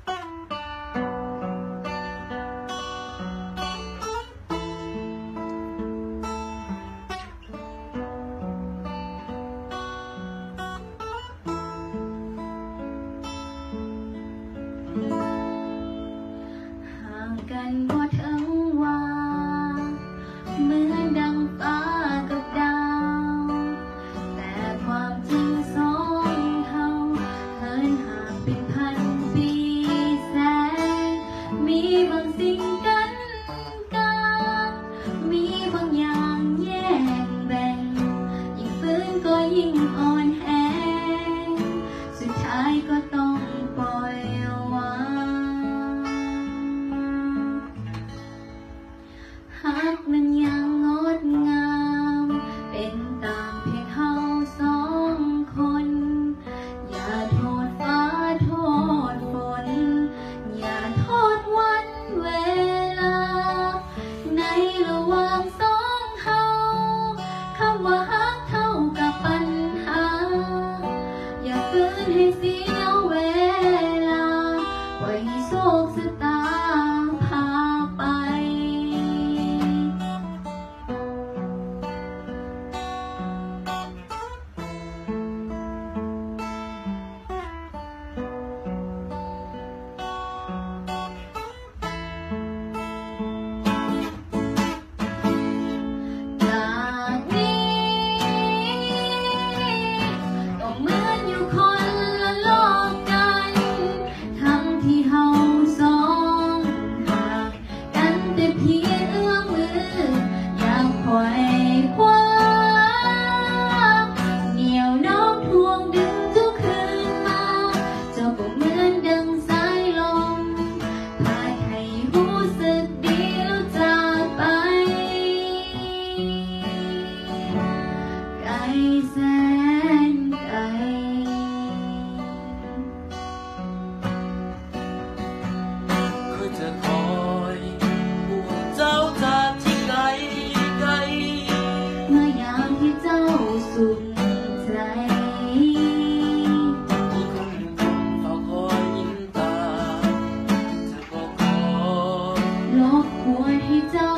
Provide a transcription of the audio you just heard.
ห่างกันบ่ถึงว่าเหมือนดังฟ้ากับดาวแต่ความจริงสองเฮาเหินห่างเป็นพันปีแสนมีบางสิ่งกันกันมีบางอย่างแยกแบ่งยิ่งฝืนก็ยิ่งอ่อนแอสุดท้ายก็ต้องปล่อยวางหากมันยังงดงามเป็นตามเพียงเฮาสองคนอย่าโทษฟ้าโทษฝนอย่าโทษวันเวลาในระหว่างสองเฮาคำว่าฮักเท่ากับปัญหาอย่าฝืนให้เสียเวลาปล่อยให้โชคชะตาพาไปจากนี้ก็เหมือนอยู่คนละโลกกันทั้งที่เฮาสองห่างกันแต่เพียงเอื้อมมืออยากไขว่คว้าเหนี่ยวน้อมทวงดึงทุกคืนมาเจ้าก็เหมือนดังสายลมพาให้รู้สึกดีแล้วจากไปไกลแสนไกลก็จะคอยห่วงเจ้าจากที่ไกลไกล เมื่อยามที่เจ้าสุขใจ มีคนหนึ่งเฝ้าคอยยิ้มตาเธอก็ขอ รบกวนให้เจ้า